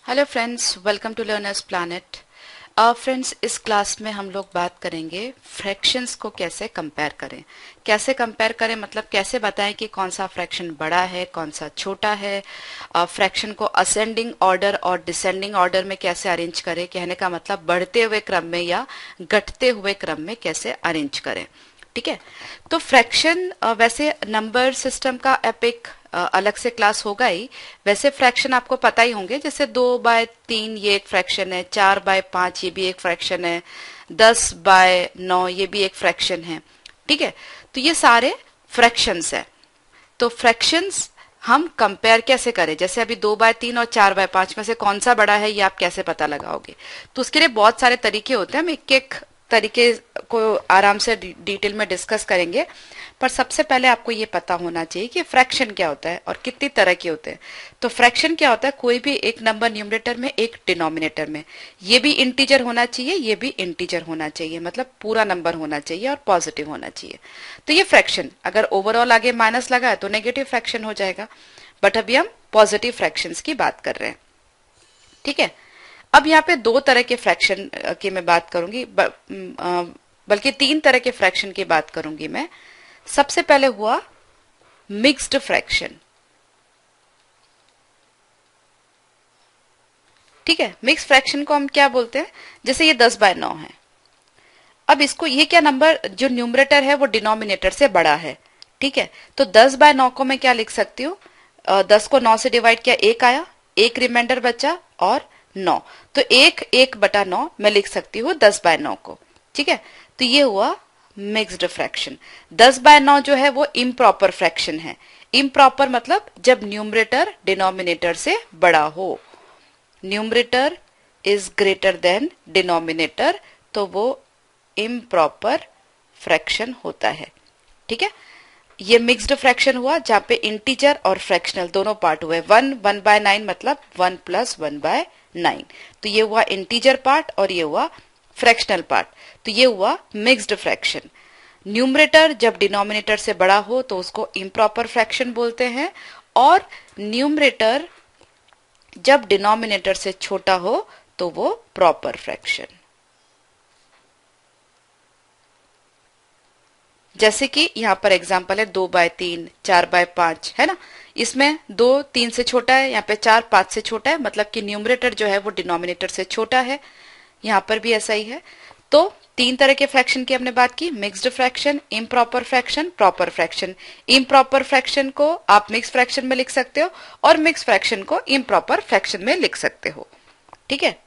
Hello friends, welcome to learners planet. Friends, इस class में हम लोग बात करेंगे फ्रैक्शंस को कैसे कंपेयर करें मतलब कैसे बताएं कि कौन सा फ्रैक्शन बड़ा है कौन सा छोटा है। फ्रैक्शन को असेंडिंग ऑर्डर और डिसेंडिंग ऑर्डर में कैसे अरेंज करें, कहने का मतलब बढ़ते हुए क्रम में या घटते हुए क्रम में कैसे अरेंज करें। ठीक है, तो फ्रैक्शन वैसे नंबर सिस्टम का एपिक अलग से क्लास होगा ही। वैसे फ्रैक्शन आपको पता ही होंगे, जैसे 2/3 ये एक फ्रैक्शन है, 4/5 ये भी एक फ्रैक्शन है, 10/9 ये भी एक फ्रैक्शन है। ठीक है, तो ये सारे फ्रैक्शंस है। तो फ्रैक्शंस हम कंपेयर कैसे करें, जैसे अभी 2/3 और 4/5 में से कौन सा बड़ा है ये आप कैसे पता लगाओगे। तो उसके लिए बहुत सारे तरीके होते हैं, हम एक एक तरीके को आराम से डिटेल में डिस्कस करेंगे। पर सबसे पहले आपको ये पता होना चाहिए कि फ्रैक्शन क्या होता है और कितनी तरह के होते हैं। तो फ्रैक्शन क्या होता है, कोई भी एक नंबर न्यूमरेटर में एक डिनोमिनेटर में, ये भी इंटीजर होना चाहिए ये भी इंटीजर होना चाहिए, मतलब पूरा नंबर होना चाहिए और पॉजिटिव होना चाहिए। तो ये फ्रैक्शन अगर ओवरऑल आगे माइनस लगा है तो नेगेटिव फ्रैक्शन हो जाएगा। बट अभी हम पॉजिटिव फ्रैक्शंस की बात कर रहे हैं। ठीक है, अब यहाँ पे दो तरह के फ्रैक्शन की मैं बात करूंगी, बल्कि तीन तरह के फ्रैक्शन की बात करूंगी मैं। सबसे पहले हुआ मिक्स्ड फ्रैक्शन। ठीक है, मिक्स फ्रैक्शन को हम क्या बोलते हैं, जैसे ये 10/9 है। अब इसको ये क्या नंबर जो न्यूमरेटर है वो डिनोमिनेटर से बड़ा है। ठीक है, तो 10/9 को मैं क्या लिख सकती हूँ, 10 को 9 से डिवाइड किया, एक आया, एक रिमाइंडर बचा और 9, तो 1/9 मैं लिख सकती हूँ 10/9 को। ठीक है, तो ये हुआ मिक्स्ड फ्रैक्शन। 10/9 जो है वो इम्प्रॉपर फ्रैक्शन है। इम्प्रॉपर मतलब जब न्यूमरेटर डिनोमिनेटर से बड़ा हो, numerator is greater than denominator, तो वो इम्प्रॉपर फ्रैक्शन होता है। ठीक है, ये मिक्स्ड फ्रैक्शन हुआ जहां पे इंटीजर और फ्रैक्शनल दोनों पार्ट हुए। 1/9 मतलब 1 + 1/9, तो ये हुआ इंटीजर पार्ट और ये हुआ फ्रैक्शनल पार्ट, तो ये हुआ मिक्स्ड फ्रैक्शन। न्यूमरेटर जब डिनोमिनेटर से बड़ा हो तो उसको इम्प्रॉपर फ्रैक्शन बोलते हैं, और न्यूमरेटर जब डिनोमिनेटर से छोटा हो तो वो प्रॉपर फ्रैक्शन। जैसे कि यहां पर एग्जांपल है 2/3, 4/5 है ना, इसमें 2 3 से छोटा है, यहाँ पे 4 5 से छोटा है, मतलब कि न्यूमरेटर जो है वो डिनोमिनेटर से छोटा है। यहाँ पर भी ऐसा ही है। तो तीन तरह के फ्रैक्शन की हमने बात की, mixed fraction, improper fraction, proper fraction. Improper fraction को आप मिक्स फ्रैक्शन में लिख सकते हो और मिक्स फ्रैक्शन को इम्प्रॉपर फ्रैक्शन में लिख सकते हो। ठीक है,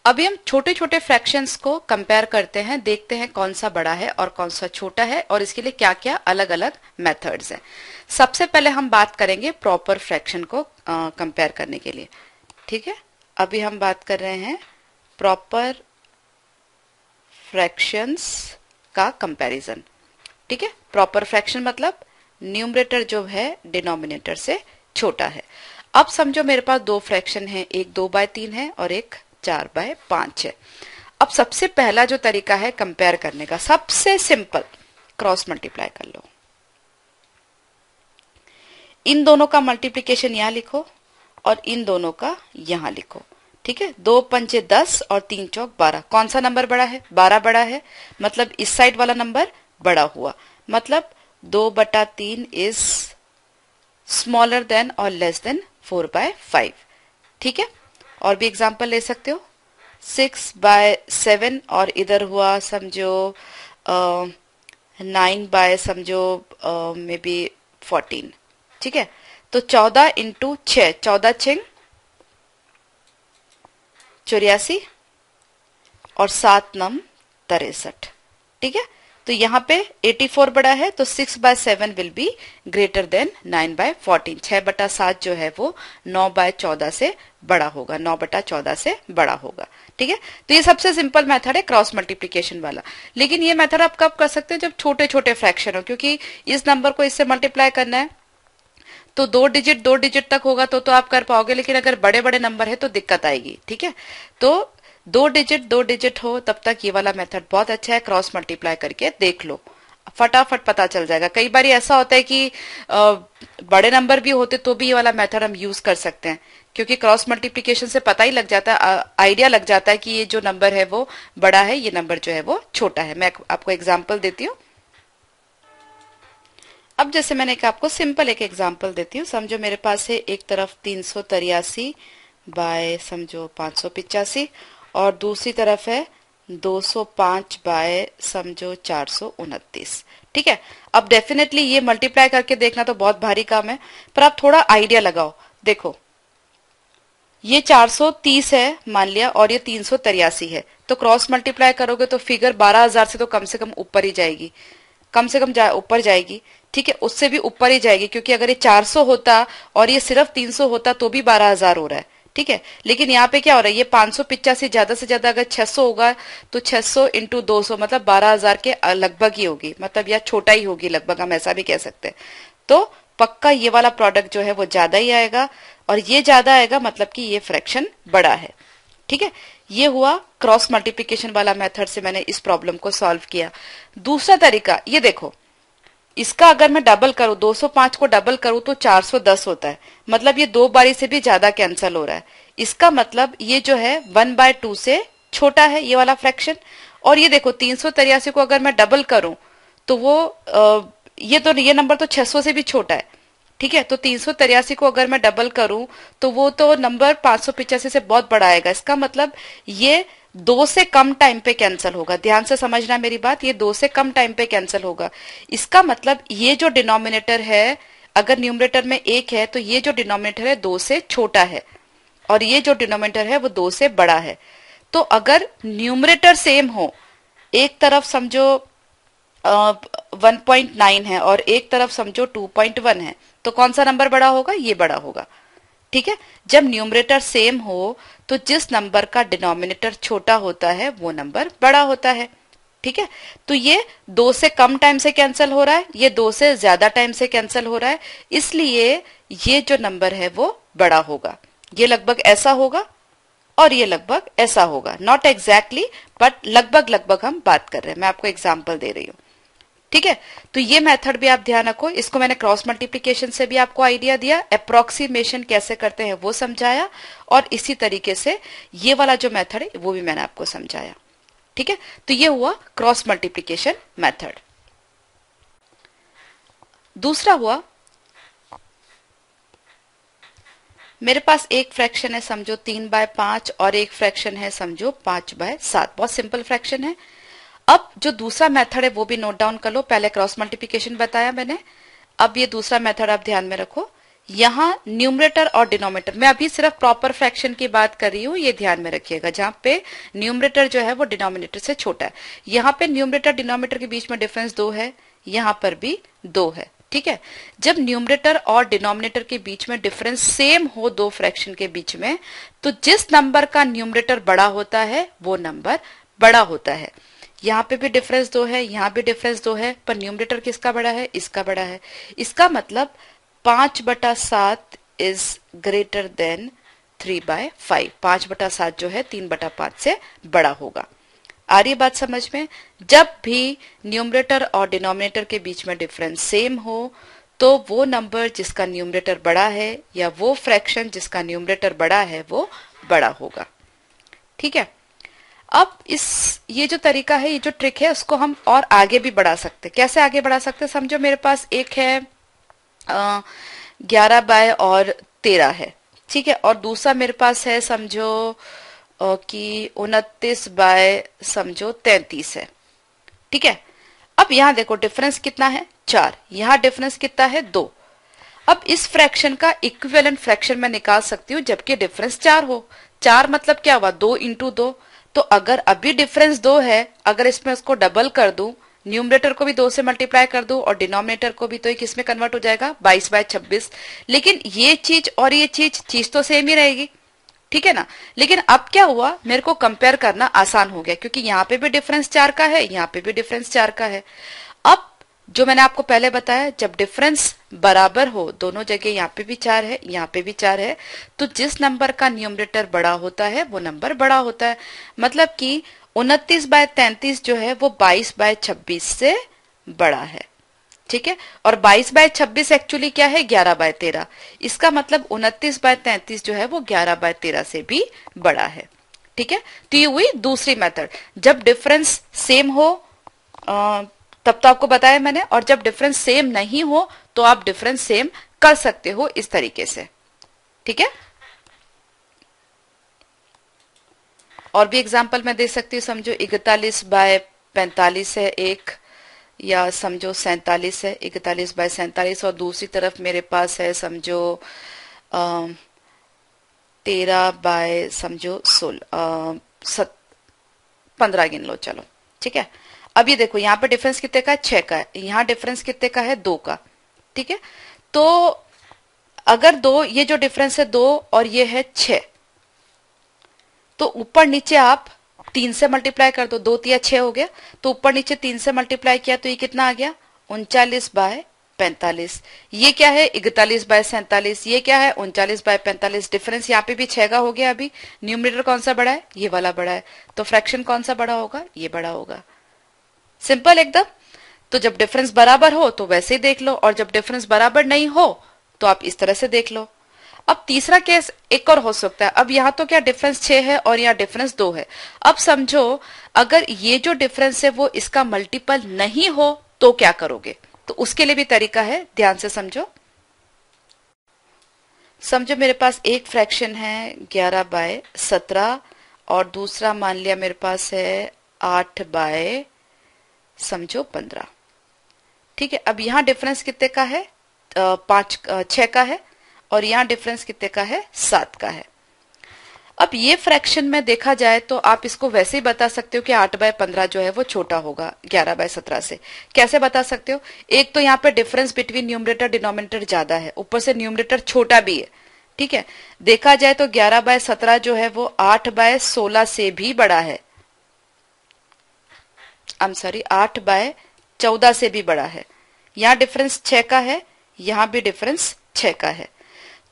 अभी हम छोटे छोटे फ्रैक्शंस को कंपेयर करते हैं, देखते हैं कौन सा बड़ा है और कौन सा छोटा है और इसके लिए क्या क्या अलग अलग मेथड्स हैं। सबसे पहले हम बात करेंगे प्रॉपर फ्रैक्शन को कंपेयर करने के लिए। ठीक है, अभी हम बात कर रहे हैं प्रॉपर फ्रैक्शंस का कंपैरिजन। ठीक है, प्रॉपर फ्रैक्शन मतलब न्यूमरेटर जो है डिनोमिनेटर से छोटा है। अब समझो मेरे पास दो फ्रैक्शन है, एक 2/3 है और एक 4/5 है। अब सबसे पहला जो तरीका है कंपेयर करने का, सबसे सिंपल, क्रॉस मल्टीप्लाई कर लो। इन दोनों का मल्टीप्लीकेशन यहां लिखो और इन दोनों का यहां लिखो। ठीक है, 2 पंचे 10 और 3 चौक 12, कौन सा नंबर बड़ा है, 12 बड़ा है, मतलब इस साइड वाला नंबर बड़ा हुआ, मतलब 2/3 इज स्मॉलर देन और लेस देन 4/5। ठीक है, और भी एग्जांपल ले सकते हो, 6/7 और इधर हुआ समझो 9 समझो मे बी 14। ठीक है, तो 14 × 6, 14 6 84 और 7 9 63। ठीक है, तो यहाँ पे 84 बड़ा है, तो 6/7 विल बी ग्रेटर देन 9/14। 6/7 जो है वो 9/14 से बड़ा होगा, 9/14 से बड़ा होगा। ठीक है, तो ये सबसे सिंपल मेथड है क्रॉस मल्टीप्लीकेशन वाला। लेकिन ये मेथड आप कब कर सकते हैं, जब छोटे छोटे फ्रैक्शन हो, क्योंकि इस नंबर को इससे मल्टीप्लाई करना है तो दो डिजिट तक होगा तो आप कर पाओगे, लेकिन अगर बड़े बड़े नंबर है तो दिक्कत आएगी। ठीक है, तो दो डिजिट हो तब तक ये वाला मेथड बहुत अच्छा है, क्रॉस मल्टीप्लाई करके देख लो, फटाफट पता चल जाएगा। कई बार ऐसा होता है कि बड़े नंबर भी होते तो भी ये वाला मेथड हम यूज कर सकते हैं, क्योंकि क्रॉस मल्टीप्लिकेशन से पता ही लग जाता है, आइडिया लग जाता है कि ये जो नंबर है वो बड़ा है, ये नंबर जो है वो छोटा है। मैं आपको एग्जाम्पल देती हूँ। अब जैसे मैंने आपको सिंपल एक एग्जाम्पल देती हूँ। समझो मेरे पास है एक तरफ 383 बाय समझो 585 और दूसरी तरफ है 205 बाय समझो 429। ठीक है, अब डेफिनेटली ये मल्टीप्लाई करके देखना तो बहुत भारी काम है, पर आप थोड़ा आइडिया लगाओ। देखो ये 430 है मान लिया और ये 383 है, तो क्रॉस मल्टीप्लाई करोगे तो फिगर 12,000 से तो कम से कम ऊपर ही जाएगी, कम से कम ऊपर जाएगी। ठीक है, उससे भी ऊपर ही जाएगी, क्योंकि अगर ये 400 होता और ये सिर्फ 300 होता तो भी 12,000 हो रहा है। ठीक है, लेकिन यहाँ पे क्या हो रहा है, ये 585 ज्यादा से ज्यादा अगर 600 होगा तो 600 इंटू 200 मतलब 12,000 के लगभग ही होगी, मतलब या छोटा ही होगी लगभग, हम ऐसा भी कह सकते हैं। तो पक्का ये वाला प्रोडक्ट जो है वो ज्यादा ही आएगा, और ये ज्यादा आएगा मतलब कि ये फ्रैक्शन बड़ा है। ठीक है, ये हुआ क्रॉस मल्टीप्लिकेशन वाला मेथड से मैंने इस प्रॉब्लम को सॉल्व किया। दूसरा तरीका ये देखो, इसका अगर मैं डबल करूं, 205 को डबल करूं तो 410 होता है, मतलब ये 2 बारी से भी ज्यादा कैंसिल हो रहा है। इसका मतलब ये जो है 1/2 से छोटा है ये वाला फ्रैक्शन। और ये देखो 383 को अगर मैं डबल करूं तो वो ये नंबर तो 600 से भी छोटा है। ठीक है, तो 383 को अगर मैं डबल करूं तो वो तो नंबर 585 से बहुत बड़ा आएगा। इसका मतलब ये 2 से कम टाइम पे कैंसिल होगा। ध्यान से समझना मेरी बात, ये 2 से कम टाइम पे कैंसिल होगा। इसका मतलब ये जो डिनोमिनेटर है, अगर न्यूमरेटर में 1 है तो ये जो डिनोमिनेटर है 2 से छोटा है, और ये जो डिनोमिनेटर है वो 2 से बड़ा है। तो अगर न्यूमरेटर सेम हो, एक तरफ समझो 1.9 है और एक तरफ समझो 2.1 है, तो कौन सा नंबर बड़ा होगा, ये बड़ा होगा। ठीक है, जब न्यूमरेटर सेम हो तो जिस नंबर का डिनोमिनेटर छोटा होता है वो नंबर बड़ा होता है। ठीक है, तो ये 2 से कम टाइम से कैंसिल हो रहा है, ये 2 से ज्यादा टाइम से कैंसिल हो रहा है, इसलिए ये जो नंबर है वो बड़ा होगा। ये लगभग ऐसा होगा और ये लगभग ऐसा होगा, नॉट एग्जैक्टली बट लगभग लगभग हम बात कर रहे हैं। मैं आपको एग्जाम्पल दे रही हूं। ठीक है, तो ये मेथड भी आप ध्यान रखो। इसको मैंने क्रॉस मल्टीप्लिकेशन से भी आपको आइडिया दिया, अप्रोक्सीमेशन कैसे करते हैं वो समझाया, और इसी तरीके से ये वाला जो मेथड है वो भी मैंने आपको समझाया। ठीक है, तो ये हुआ क्रॉस मल्टीप्लिकेशन मेथड। दूसरा हुआ, मेरे पास एक फ्रैक्शन है समझो 3/5 और एक फ्रैक्शन है समझो 5/7। बहुत सिंपल फ्रैक्शन है। अब जो दूसरा मेथड है वो भी नोट डाउन कर लो। पहले क्रॉस मल्टीप्लिकेशन बताया मैंने, अब ये दूसरा मेथड आप ध्यान में रखो। यहाँ न्यूमरेटर और डिनोमिनेटर, मैं अभी सिर्फ प्रॉपर फ्रैक्शन की बात कर रही हूँ, ये ध्यान में रखिएगा, जहाँ पे न्यूमरेटर जो है वो डिनोमिनेटर से छोटा है। यहाँ पे न्यूमरेटर डिनोमिनेटर के बीच में डिफरेंस 2 है, यहाँ पर भी 2 है। ठीक है, जब न्यूमरेटर और डिनोमिनेटर के बीच में डिफरेंस सेम हो दो फ्रैक्शन के बीच में, तो जिस नंबर का न्यूमरेटर बड़ा होता है वो नंबर बड़ा होता है। यहाँ पे भी डिफरेंस 2 है, यहाँ भी डिफरेंस 2 है, पर न्यूमरेटर किसका बड़ा है, इसका बड़ा है। इसका मतलब 5/7 इज ग्रेटर देन 3/5। 5/7 जो है 3/5 से बड़ा होगा। आ रही बात समझ में? जब भी न्यूमरेटर और डिनोमिनेटर के बीच में डिफरेंस सेम हो तो वो नंबर जिसका न्यूमरेटर बड़ा है या वो फ्रैक्शन जिसका न्यूमरेटर बड़ा है वो बड़ा होगा। ठीक है, अब ये जो तरीका है, ये जो ट्रिक है, उसको हम और आगे भी बढ़ा सकते। कैसे आगे बढ़ा सकते? समझो मेरे पास एक है 11/13 है। ठीक है, और दूसरा मेरे पास है समझो कि 29/33 है। ठीक है, अब यहां देखो डिफरेंस कितना है, 4, यहां डिफरेंस कितना है, 2। अब इस फ्रैक्शन का इक्विवेलेंट फ्रैक्शन मैं निकाल सकती हूँ जबकि डिफरेंस 4 हो। 4 मतलब क्या हुआ, 2 इंटू 2। तो अगर अभी डिफरेंस 2 है, अगर इसमें उसको डबल कर दूं, न्यूमरेटर को भी 2 से मल्टीप्लाई कर दूं और डिनोमिनेटर को भी, तो ये किसमें कन्वर्ट हो जाएगा, 22/26। लेकिन ये चीज और ये चीज तो सेम ही रहेगी। ठीक है ना, लेकिन अब क्या हुआ, मेरे को कंपेयर करना आसान हो गया, क्योंकि यहाँ पे भी डिफरेंस 4 का है, यहाँ पे भी डिफरेंस 4 का है। अब जो मैंने आपको पहले बताया, जब डिफरेंस बराबर हो, दोनों जगह यहाँ पे भी 4 है, यहाँ पे भी 4 है, तो जिस नंबर का न्यूमरेटर बड़ा होता है वो नंबर बड़ा होता है। मतलब कि 29/33 जो है वो 22/26 से बड़ा है। ठीक है, और 22/26 एक्चुअली क्या है, 11/13। इसका मतलब 29/33 जो है वो 11/13 से भी बड़ा है। ठीक है, तो ये हुई दूसरी मेथड। जब डिफरेंस सेम हो तब तो आपको बताया मैंने, और जब डिफरेंस सेम नहीं हो तो आप डिफरेंस सेम कर सकते हो इस तरीके से। ठीक है, और भी एग्जाम्पल मैं दे सकती हूँ। समझो 41/45 है एक, या समझो 47 है, 41/47, और दूसरी तरफ मेरे पास है समझो 13/16 15 गिन लो चलो। ठीक है, अब ये देखो यहाँ पे डिफरेंस कितने का है, 6 का है। यहाँ डिफरेंस कितने का है, 2 का। ठीक है, तो अगर दो, ये जो डिफरेंस है 2 और ये है 6, तो ऊपर नीचे आप 3 से मल्टीप्लाई कर दो, 2 3 6 हो गया। तो ऊपर नीचे 3 से मल्टीप्लाई किया तो ये कितना आ गया, 39/45। ये क्या है, 41/47। ये क्या है, 39/45। डिफरेंस यहाँ पे भी 6 का हो गया। अभी न्यूमरेटर कौन सा बड़ा है, ये वाला बड़ा है, तो फ्रैक्शन कौन सा बड़ा होगा, ये बड़ा होगा। सिंपल एकदम। तो जब डिफरेंस बराबर हो तो वैसे ही देख लो, और जब डिफरेंस बराबर नहीं हो तो आप इस तरह से देख लो। अब तीसरा केस एक और हो सकता है। अब यहाँ तो क्या डिफरेंस 6 है और यहाँ डिफरेंस 2 है। अब समझो अगर ये जो डिफरेंस है वो इसका मल्टीपल नहीं हो तो क्या करोगे, तो उसके लिए भी तरीका है, ध्यान से समझो। समझो मेरे पास एक फ्रैक्शन है 11/17, और दूसरा मान लिया मेरे पास है 8/15। ठीक है, अब यहाँ डिफरेंस कितने का है, 6 का है, और यहाँ डिफरेंस कितने का है, 7 का है। अब ये फ्रैक्शन में देखा जाए तो आप इसको वैसे ही बता सकते हो कि 8/15 जो है वो छोटा होगा 11/17 से। कैसे बता सकते हो, एक तो यहाँ पे डिफरेंस बिटवीन न्यूमरेटर डिनोमिनेटर ज्यादा है, ऊपर से न्यूमरेटर छोटा भी है। ठीक है, देखा जाए तो 11/17 जो है वो 8/16 से भी बड़ा है। आई एम सॉरी, 8/14 से भी बड़ा है। यहाँ डिफरेंस 6 का है, यहाँ भी डिफरेंस 6 का है।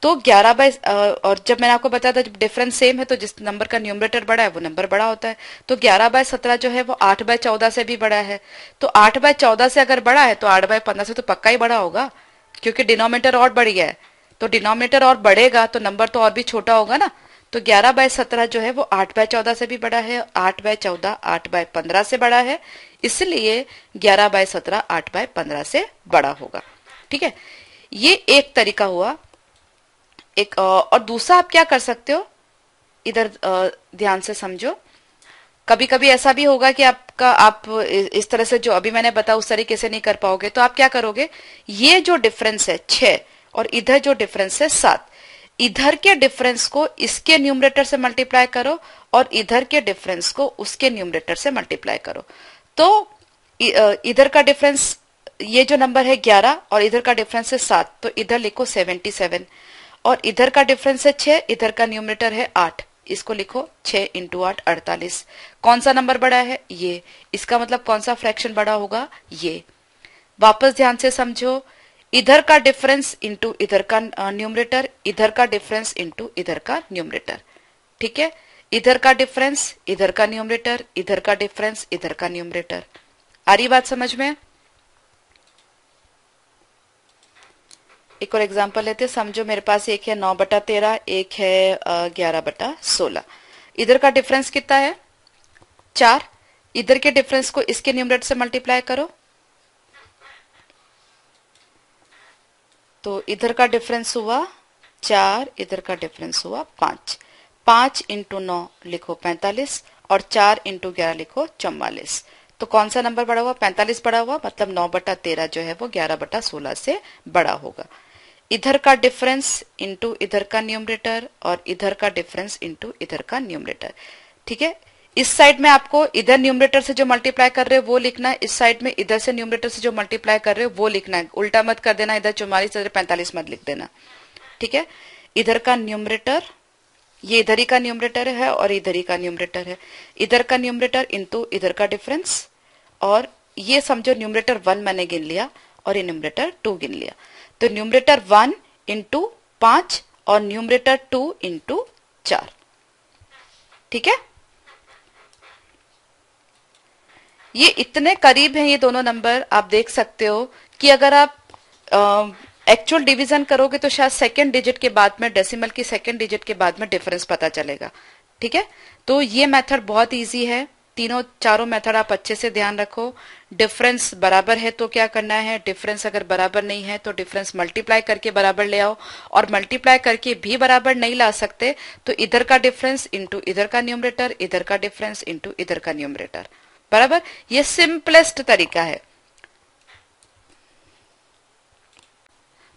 तो और जब मैंने आपको बताया था जब डिफरेंस सेम है तो जिस नंबर का न्यूमरेटर बड़ा है वो नंबर बड़ा होता है। तो 11/17 जो है वो 8/14 से भी बड़ा है। तो 8/14 से अगर बड़ा है तो 8/15 से तो पक्का ही बड़ा होगा, क्योंकि डिनोमिनेटर और बढ़ गया है। तो डिनोमिनेटर और बढ़ेगा तो नंबर तो और भी छोटा होगा ना। तो 11/17 जो है वो 8/14 से भी बड़ा है, 8/14 8/15 से बड़ा है, इसलिए 11/17 8/15 से बड़ा होगा। ठीक है, ये एक तरीका हुआ। एक और दूसरा आप क्या कर सकते हो, इधर ध्यान से समझो। कभी कभी ऐसा भी होगा कि आप इस तरह से जो अभी मैंने बताया उस तरीके से नहीं कर पाओगे, तो आप क्या करोगे, ये जो डिफरेंस है 6 और इधर जो डिफरेंस है 7, इधर के डिफरेंस को इसके न्यूमरेटर से मल्टीप्लाई करो और इधर के डिफरेंस को उसके न्यूमरेटर से मल्टीप्लाई करो। तो इधर का डिफरेंस, ये जो नंबर है 11 और इधर का डिफरेंस है 7, तो इधर लिखो 77, और इधर का डिफरेंस है 6, इधर का न्यूमरेटर है 8, इसको लिखो 6 × 8 48। कौन सा नंबर बड़ा है, ये। इसका मतलब कौन सा फ्रैक्शन बड़ा होगा, ये। वापस ध्यान से समझो, इधर का डिफरेंस इंटू इधर का न्यूमरेटर, इधर का डिफरेंस इंटू इधर का न्यूमरेटर। ठीक है, इधर का डिफरेंस, इधर का न्यूमरेटर, इधर का डिफरेंस, इधर का न्यूमरेटर। आ रही बात समझ में। एक और एग्जांपल लेते हैं। समझो मेरे पास एक है 9/13, एक है 11/16। इधर का डिफरेंस कितना है, 4। इधर के डिफरेंस को इसके न्यूमरेटर से मल्टीप्लाई करो, तो इधर का डिफरेंस हुआ 4, इधर का डिफरेंस हुआ 5। 5 × 9 लिखो 45, और 4 × 11 लिखो 44। तो कौन सा नंबर बड़ा हुआ, 45 बड़ा हुआ, मतलब 9/13 जो है वो 11/16 से बड़ा होगा। इधर का डिफरेंस इंटू इधर का न्यूमरेटर, और इधर का डिफरेंस इंटू इधर का न्यूमरेटर। ठीक है, इस साइड में आपको इधर न्यूमरेटर से जो मल्टीप्लाई कर रहे हो वो लिखना है, इस साइड में इधर से न्यूमरेटर से जो मल्टीप्लाई कर रहे हो वो लिखना है। उल्टा मत कर देना, इधर 44 इधर 45 मत लिख देना। ठीक है, इधर का न्यूमरेटर, ये इधर ही का न्यूमरेटर है और इधर ही का न्यूमरेटर है। इधर का न्यूमरेटर इंटू इधर का डिफरेंस, और ये समझो न्यूमरेटर 1 मैंने गिन लिया और ये न्यूमरेटर 2 गिन लिया। तो न्यूमरेटर 1 × 5 और न्यूमरेटर 2 × 4। ठीक है, ये इतने करीब हैं ये दोनों नंबर, आप देख सकते हो कि अगर आप एक्चुअल डिवीजन करोगे तो शायद सेकेंड डिजिट के बाद में, डेसिमल की सेकेंड डिजिट के बाद में डिफरेंस पता चलेगा। ठीक है, तो ये मेथड बहुत इजी है। तीनों चारों मेथड आप अच्छे से ध्यान रखो। डिफरेंस बराबर है तो क्या करना है, डिफरेंस अगर बराबर नहीं है तो डिफरेंस मल्टीप्लाई करके बराबर ले आओ, और मल्टीप्लाई करके भी बराबर नहीं ला सकते तो इधर का डिफरेंस इंटू इधर का न्यूमरेटर, इधर का डिफरेंस इंटू इधर का न्यूमरेटर, बराबर। ये सिंपलेस्ट तरीका है।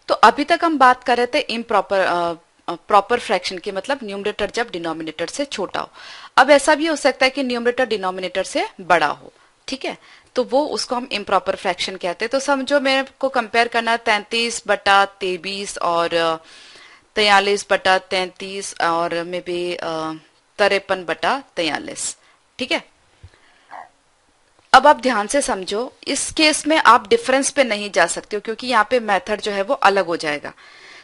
तो अभी तक हम बात कर रहे थे इम्प्रॉपर प्रॉपर फ्रैक्शन की, मतलब न्यूमरेटर जब डिनोमिनेटर से छोटा हो। अब ऐसा भी हो सकता है कि न्यूमरेटर डिनोमिनेटर से बड़ा हो। ठीक है, तो वो उसको हम इम्प्रॉपर फ्रैक्शन कहते हैं। तो समझो मेरे को कंपेयर करना 33/23 और 43/33 और मे बी 53/43। ठीक है, अब आप ध्यान से समझो, इस केस में आप डिफरेंस पे नहीं जा सकते हो क्योंकि यहाँ पे मेथड जो है वो अलग हो जाएगा।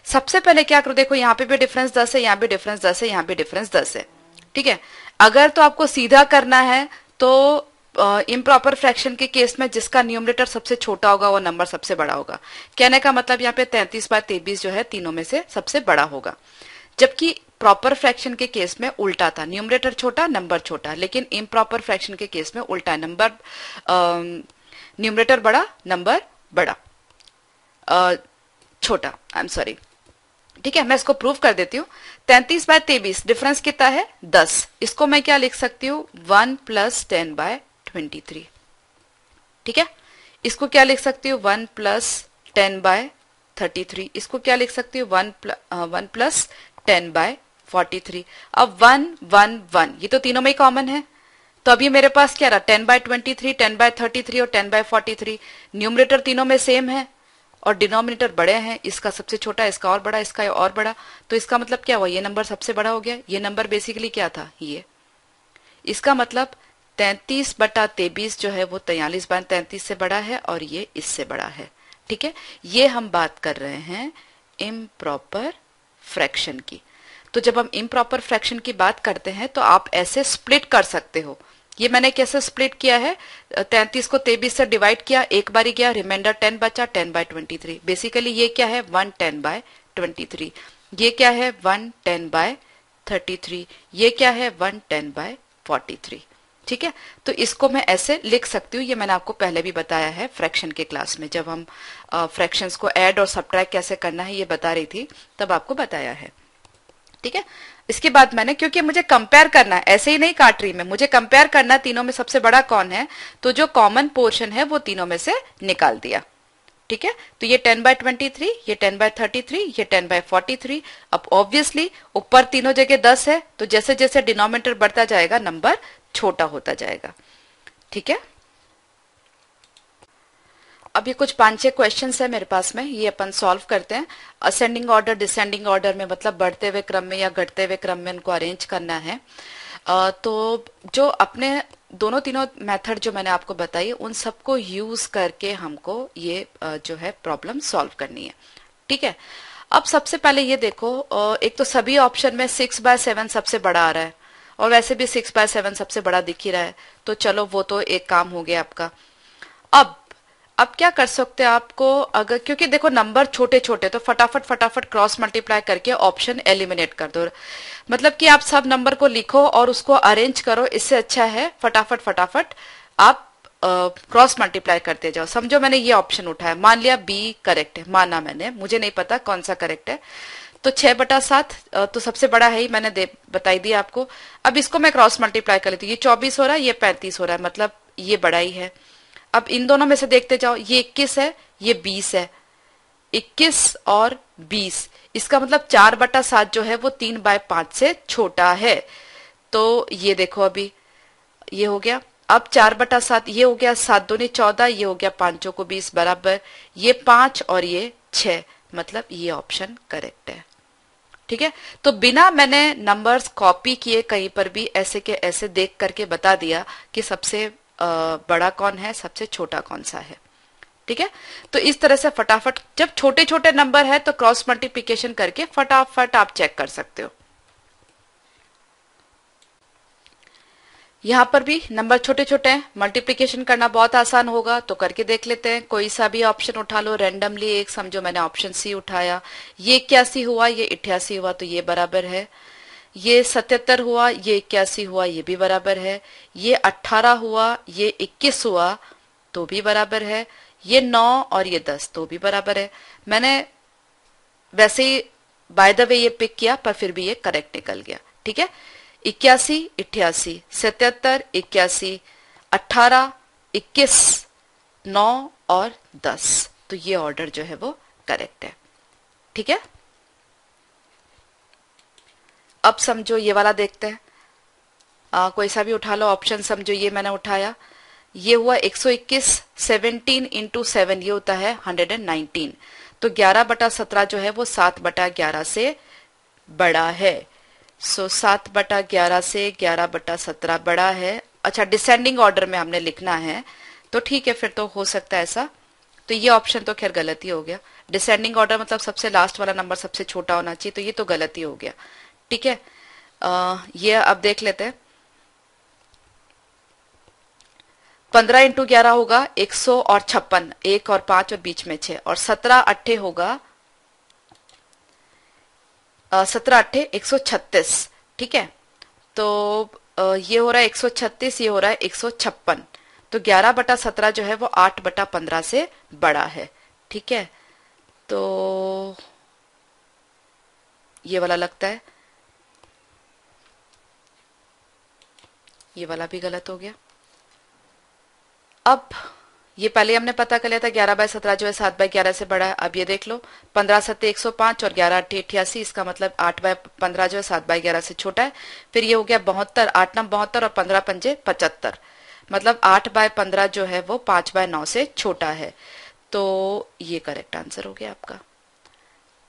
सबसे पहले क्या करो, देखो यहाँ पे भी डिफरेंस 10 है, यहाँ पे डिफरेंस 10 है, यहाँ पे डिफरेंस 10 है। ठीक है, अगर तो आपको सीधा करना है तो इम्प्रॉपर फ्रैक्शन के केस में जिसका न्यूमरेटर सबसे छोटा होगा वो नंबर सबसे बड़ा होगा। कहने का मतलब यहाँ पे 33/23 जो है तीनों में से सबसे बड़ा होगा। जबकि प्रॉपर फ्रैक्शन के केस में उल्टा था, न्यूमरेटर छोटा नंबर छोटा, लेकिन इम्प्रॉपर फ्रैक्शन के केस में उल्टा, नंबर न्यूमरेटर बड़ा नंबर बड़ा छोटा, आई एम सॉरी। ठीक है, मैं इसको प्रूव कर देती हूँ। 33/23 डिफरेंस कितना है 10, इसको मैं क्या लिख सकती हूँ 1 + 10/23। ठीक है, इसको क्या लिख सकती हूँ 1 + 10/33, इसको क्या लिख सकती हूँ 1 + 10/43। अब 1 1 1 ये तो तीनों में ही कॉमन है, तो अभी मेरे पास क्या रहा 10/23, 10/33 और 10/43। न्यूमरेटर तीनों में सेम है और डिनोमिनेटर बड़े हैं, इसका सबसे छोटा, इसका और बड़ा, इसका और बड़ा, तो इसका मतलब क्या हुआ, ये नंबर सबसे बड़ा हो गया। ये नंबर बेसिकली क्या था, ये, इसका मतलब 33/23 जो है वो 43/33 से बड़ा है और ये इससे बड़ा है। ठीक है, ये हम बात कर रहे हैं इम्प्रॉपर फ्रैक्शन की। तो जब हम इम्प्रॉपर फ्रैक्शन की बात करते हैं तो आप ऐसे स्प्लिट कर सकते हो। ये मैंने कैसे स्प्लिट किया है, 33 को 23 से डिवाइड किया, एक बारी गया, रिमाइंडर 10 बचा, 10/23। बेसिकली ये क्या है 110/23, ये क्या है 110/33, ये क्या है 110/43। ठीक है, तो इसको मैं ऐसे लिख सकती हूँ। ये मैंने आपको पहले भी बताया है फ्रैक्शन के क्लास में, जब हम फ्रैक्शंस को ऐड और सब्ट्रैक्ट कैसे करना है ये बता रही थी, तब आपको बताया है। ठीक है, इसके बाद मैंने, क्योंकि मुझे कंपेयर करना है, ऐसे ही नहीं काट रही मैं, मुझे कंपेयर करना तीनों में सबसे बड़ा कौन है, तो जो कॉमन पोर्शन है वो तीनों में से निकाल दिया। ठीक है, तो ये 10/23, ये 10/33, ये 10/43। अब ऑब्वियसली ऊपर तीनों जगह 10 है, तो जैसे जैसे डिनोमिनेटर बढ़ता जाएगा नंबर छोटा होता जाएगा। ठीक है, अब ये कुछ 5-6 क्वेश्चंस है मेरे पास में, ये अपन सॉल्व करते हैं। असेंडिंग ऑर्डर डिसेंडिंग ऑर्डर में, मतलब बढ़ते हुए क्रम में या घटते हुए क्रम में इनको अरेंज करना है। तो जो अपने दोनों तीनों मेथड जो मैंने आपको बताई उन सबको यूज करके हमको ये जो है प्रॉब्लम सॉल्व करनी है। ठीक है, अब सबसे पहले ये देखो, एक तो सभी ऑप्शन में 6/7 सबसे बड़ा आ रहा है और वैसे भी 6/7 सबसे बड़ा दिख ही रहा है, तो चलो वो तो एक काम हो गया आपका। अब क्या कर सकते हैं आपको, अगर, क्योंकि देखो नंबर छोटे छोटे, तो फटाफट फटाफट क्रॉस मल्टीप्लाई करके ऑप्शन एलिमिनेट कर दो। मतलब कि आप सब नंबर को लिखो और उसको अरेंज करो, इससे अच्छा है फटाफट फटाफट आप क्रॉस मल्टीप्लाई करते जाओ। समझो मैंने ये ऑप्शन उठाया, मान लिया बी करेक्ट है, माना मैंने, मुझे नहीं पता कौन सा करेक्ट है, तो 6/7 तो सबसे बड़ा है ही, मैंने बताई दिया आपको। अब इसको मैं क्रॉस मल्टीप्लाई कर लेती हूँ, ये 24 हो रहा है, ये 35 हो रहा है, मतलब ये बड़ा ही है। अब इन दोनों में से देखते जाओ, ये 21 है, ये 20 है, 21 और 20, इसका मतलब 4/7 जो है वो 3/5 से छोटा है। तो ये देखो अभी ये हो गया, अब 4/7 ये हो गया, 7 दूनी 14, ये हो गया 5 को 20 बराबर, ये 5 और ये 6, मतलब ये ऑप्शन करेक्ट है। ठीक है, तो बिना मैंने नंबर्स कॉपी किए कहीं पर भी ऐसे के ऐसे देख करके बता दिया कि सबसे बड़ा कौन है, सबसे छोटा कौन सा है। ठीक है, तो इस तरह से फटाफट जब छोटे छोटे नंबर है तो क्रॉस मल्टीप्लिकेशन करके फटाफट आप चेक कर सकते हो। यहाँ पर भी नंबर छोटे छोटे हैं, मल्टीप्लिकेशन करना बहुत आसान होगा, तो करके देख लेते हैं। कोई सा भी ऑप्शन उठा लो रैंडमली, एक समझो मैंने ऑप्शन सी उठाया, ये 81 हुआ, ये 88 हुआ, तो ये बराबर है। ये 77 हुआ, ये 81 हुआ, ये भी बराबर है। ये 18 हुआ, ये 21 हुआ, तो भी बराबर है। ये 9 और ये 10, तो भी बराबर है। मैंने वैसे ही बाय द वे ये पिक किया, पर फिर भी ये करेक्ट निकल गया। ठीक है, 81, 88, 77, 81, 18, 21, 9 और 10, तो ये ऑर्डर जो है वो करेक्ट है। ठीक है, अब समझो ये वाला देखते हैं। कोई सा भी उठा लो ऑप्शन, समझो ये मैंने उठाया, ये हुआ 121, 17 इंटू 7 ये होता है 119, तो 11/17 जो है वो 7/11 से बड़ा है। सो 7/11 से 11/17 बड़ा है। अच्छा, डिसेंडिंग ऑर्डर में हमने लिखना है, तो ठीक है, फिर तो हो सकता है ऐसा। तो ये ऑप्शन तो खैर गलती हो गया। डिसेंडिंग ऑर्डर मतलब सबसे लास्ट वाला नंबर सबसे छोटा होना चाहिए, तो ये तो गलती हो गया। ठीक है, ये अब देख लेते हैं। 15 इंटू 11 होगा 100 और 56, 1 और 5 और बीच में 6, और 17 अट्ठे होगा 17 अट्ठे 136। ठीक है, तो ये हो रहा है 136, ये हो रहा है 156, तो 11/17 जो है वो 8/15 से बड़ा है। ठीक है, तो ये वाला लगता है, ये वाला भी गलत हो गया। अब ये पहले हमने पता कर लिया था 11/17 जो है 7/11 से बड़ा है। अब ये देख लो, 15 7 105 और 11 8 88, इसका मतलब 8/15 जो है 7/11 से छोटा है। फिर ये हो गया 72, 8 9 72 और 15 पंजे 75, मतलब 8/15 जो है वो 5/9 से छोटा है। तो ये करेक्ट आंसर हो गया आपका।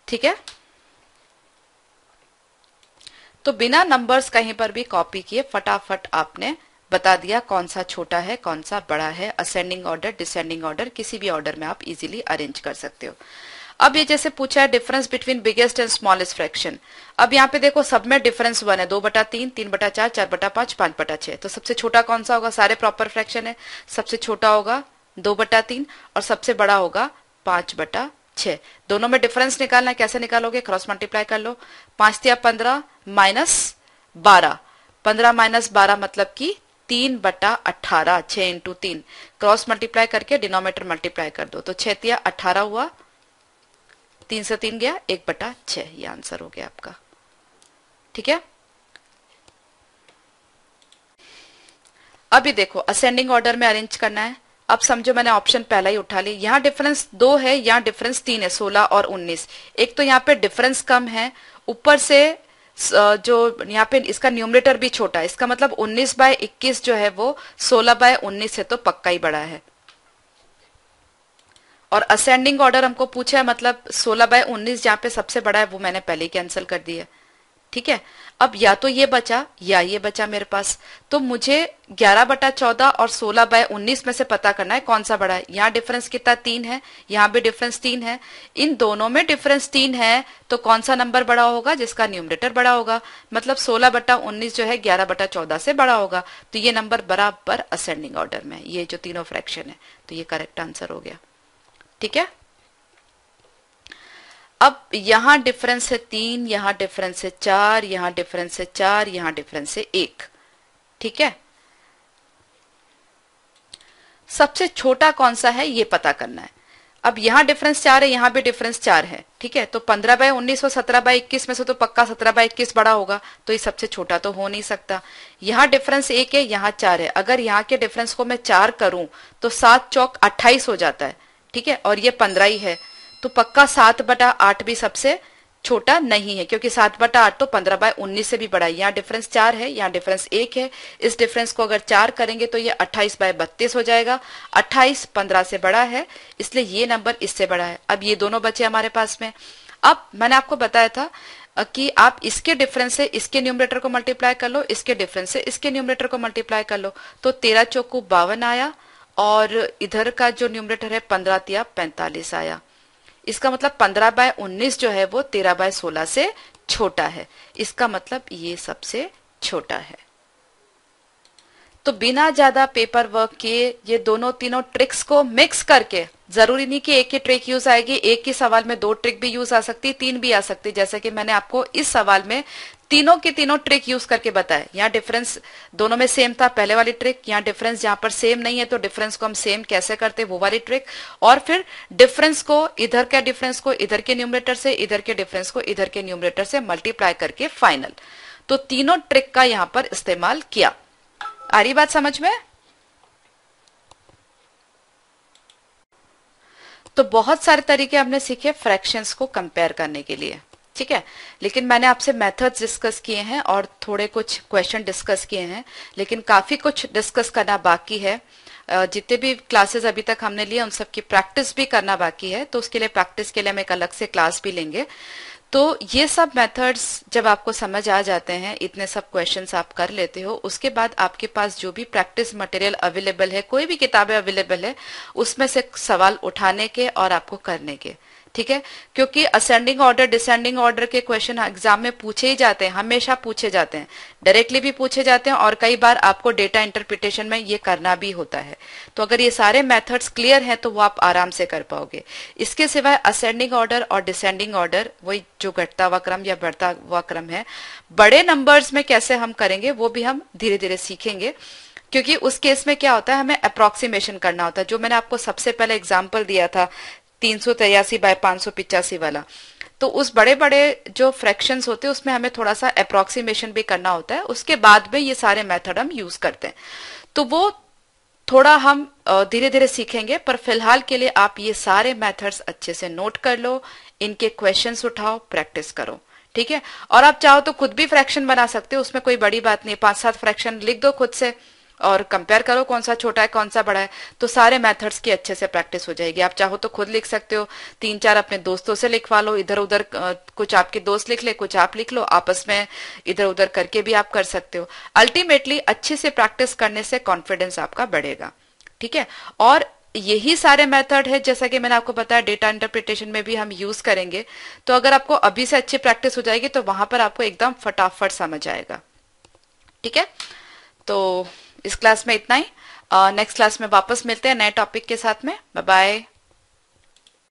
ठीक है, तो बिना नंबर्स कहीं पर भी कॉपी किए फटाफट आपने बता दिया कौन सा छोटा है कौन सा बड़ा है। असेंडिंग ऑर्डर, डिसेंडिंग ऑर्डर, किसी भी ऑर्डर में आप इजीली अरेंज कर सकते हो। अब ये जैसे पूछा है difference between biggest and smallest fraction. अब यहाँ पे देखो सब में डिफरेंस 1 है, 2/3, 3/4, 4/5, 5/6, तो सबसे छोटा कौन सा होगा? सारे प्रॉपर फ्रैक्शन है, सबसे छोटा होगा 2/3 और सबसे बड़ा होगा 5/6। दोनों में डिफरेंस निकालना है, कैसे निकालोगे? क्रॉस मल्टीप्लाई कर लो। 5 या 15 माइनस 12, 15 माइनस 12 मतलब कि 3/18, 6 इंटू 3, क्रॉस मल्टीप्लाई करके डिनोमिनेटर मल्टीप्लाई कर दो, तो 6 या 18 हुआ, 3 से 3 गया, 1/6, ये आंसर हो गया आपका। ठीक है, अभी देखो असेंडिंग ऑर्डर में अरेंज करना है। अब समझो मैंने ऑप्शन पहला ही उठा लिया, यहाँ डिफरेंस 2 है, यहाँ डिफरेंस 3 है, 16 और 19। एक तो यहाँ पे डिफरेंस कम है, ऊपर से जो यहाँ पे इसका न्यूमरेटर भी छोटा है, इसका मतलब 19/21 जो है वो 16/19 है, तो पक्का ही बड़ा है। और असेंडिंग ऑर्डर हमको पूछा है, मतलब 16/19 जहाँ पे सबसे बड़ा है वो मैंने पहले ही कैंसिल कर दिया। ठीक है, अब या तो ये बचा या ये बचा मेरे पास, तो मुझे 11/14 और 16/19 में से पता करना है कौन सा बड़ा है। यहाँ डिफरेंस कितना? 3 है, यहाँ भी डिफरेंस 3 है, इन दोनों में डिफरेंस 3 है, तो कौन सा नंबर बड़ा होगा? जिसका न्यूमरेटर बड़ा होगा, मतलब 16/19 जो है 11/14 से बड़ा होगा, तो ये नंबर बराबर असेंडिंग ऑर्डर में, ये जो तीनों फ्रैक्शन है, तो ये करेक्ट आंसर हो गया। ठीक है, अब यहां डिफरेंस है 3, यहां डिफरेंस है 4, यहां डिफरेंस है 4, यहां डिफरेंस है 1। ठीक है, सबसे छोटा कौन सा है ये पता करना है। अब यहां डिफरेंस 4 है, यहां भी डिफरेंस 4 है। ठीक है, तो 15/19 और 17/21 में से तो पक्का 17/21 बड़ा होगा, तो ये सबसे छोटा तो हो नहीं सकता। यहां डिफरेंस 1 है, यहां 4 है, अगर यहाँ के डिफरेंस को मैं 4 करूं तो 7 चौक 28 हो जाता है। ठीक है, और ये 15 ही है, तो पक्का 7/8 भी सबसे छोटा नहीं है, क्योंकि 7/8 तो 15/19 से भी बड़ा है। यहाँ डिफरेंस 4 है, यहाँ डिफरेंस 1 है, इस डिफरेंस को अगर 4 करेंगे तो ये 28/32 हो जाएगा। 28 15 से बड़ा है, इसलिए ये नंबर इससे बड़ा है। अब ये दोनों बचे हमारे पास में। अब मैंने आपको बताया था कि आप इसके डिफरेंस से इसके न्यूमरेटर को मल्टीप्लाई कर लो, इसके डिफरेंस से इसके न्यूमरेटर को मल्टीप्लाई कर लो, तो 13 चौको 52 आया, और इधर का जो न्यूमरेटर है 15 तिया 45 आया। इसका मतलब 15/19 जो है वो 13/16 से छोटा है, इसका मतलब ये सबसे छोटा है। तो बिना ज्यादा पेपर वर्क किए ये दोनों तीनों ट्रिक्स को मिक्स करके, जरूरी नहीं कि एक ही ट्रिक यूज आएगी, एक ही सवाल में दो ट्रिक भी यूज आ सकती, तीन भी आ सकती, जैसे कि मैंने आपको इस सवाल में तीनों के तीनों ट्रिक यूज करके बताया। यहाँ डिफरेंस दोनों में सेम था, पहले वाली ट्रिक। यहाँ डिफरेंस जहां पर सेम नहीं है तो डिफरेंस को हम सेम कैसे करते, वो वाली ट्रिक। और फिर डिफरेंस को, इधर के डिफरेंस को इधर के न्यूमरेटर से, इधर के डिफरेंस को इधर के न्यूमरेटर से मल्टीप्लाई करके फाइनल। तो तीनों ट्रिक का यहां पर इस्तेमाल किया। आ रही बात समझ में? तो बहुत सारे तरीके हमने सीखे फ्रैक्शंस को कंपेयर करने के लिए, ठीक है। लेकिन मैंने आपसे मेथड्स डिस्कस किए हैं और थोड़े कुछ क्वेश्चन डिस्कस किए हैं, लेकिन काफी कुछ डिस्कस करना बाकी है। जितने भी क्लासेस अभी तक हमने लिए उन सब की प्रैक्टिस भी करना बाकी है, तो उसके लिए प्रैक्टिस के लिए हम एक अलग से क्लास भी लेंगे। तो ये सब मेथड्स जब आपको समझ आ जाते हैं, इतने सब क्वेश्चंस आप कर लेते हो, उसके बाद आपके पास जो भी प्रैक्टिस मटेरियल अवेलेबल है, कोई भी किताबें अवेलेबल है, उसमें से सवाल उठाने के और आपको करने के, ठीक है। क्योंकि असेंडिंग ऑर्डर डिसेंडिंग ऑर्डर के क्वेश्चन एग्जाम में पूछे ही जाते हैं, हमेशा पूछे जाते हैं, डायरेक्टली भी पूछे जाते हैं और कई बार आपको डेटा इंटरप्रिटेशन में ये करना भी होता है। तो अगर ये सारे मेथड्स क्लियर हैं तो वो आप आराम से कर पाओगे। इसके सिवाय असेंडिंग ऑर्डर और डिसेंडिंग ऑर्डर, वही जो घटता हुआ क्रम या बढ़ता हुआ क्रम है, बड़े नंबर्स में कैसे हम करेंगे वो भी हम धीरे धीरे सीखेंगे। क्योंकि उस केस में क्या होता है, हमें अप्रोक्सीमेशन करना होता है। जो मैंने आपको सबसे पहले एग्जाम्पल दिया था 383 बाय 585 वाला, तो उस बड़े बड़े जो फ्रैक्शंस होते हैं उसमें हमें थोड़ा सा अप्रोक्सीमेशन भी करना होता है, उसके बाद में ये सारे मेथड हम यूज करते हैं। तो वो थोड़ा हम धीरे धीरे सीखेंगे, पर फिलहाल के लिए आप ये सारे मेथड्स अच्छे से नोट कर लो, इनके क्वेश्चंस उठाओ, प्रैक्टिस करो, ठीक है। और आप चाहो तो खुद भी फ्रैक्शन बना सकते हो, उसमें कोई बड़ी बात नहीं, 5-7 फ्रैक्शन लिख दो खुद से और कंपेयर करो कौन सा छोटा है कौन सा बड़ा है, तो सारे मेथड्स की अच्छे से प्रैक्टिस हो जाएगी। आप चाहो तो खुद लिख सकते हो, 3-4 अपने दोस्तों से लिखवा लो, इधर उधर कुछ आपके दोस्त लिख ले, कुछ आप लिख लो, आपस में इधर उधर करके भी आप कर सकते हो। अल्टीमेटली अच्छे से प्रैक्टिस करने से कॉन्फिडेंस आपका बढ़ेगा, ठीक है। और यही सारे मेथड है, जैसा कि मैंने आपको बताया, डेटा इंटरप्रिटेशन में भी हम यूज करेंगे। तो अगर आपको अभी से अच्छी प्रैक्टिस हो जाएगी तो वहां पर आपको एकदम फटाफट समझ आएगा, ठीक है। तो इस क्लास में इतना ही, नेक्स्ट क्लास में वापस मिलते हैं नए टॉपिक के साथ में। Bye bye.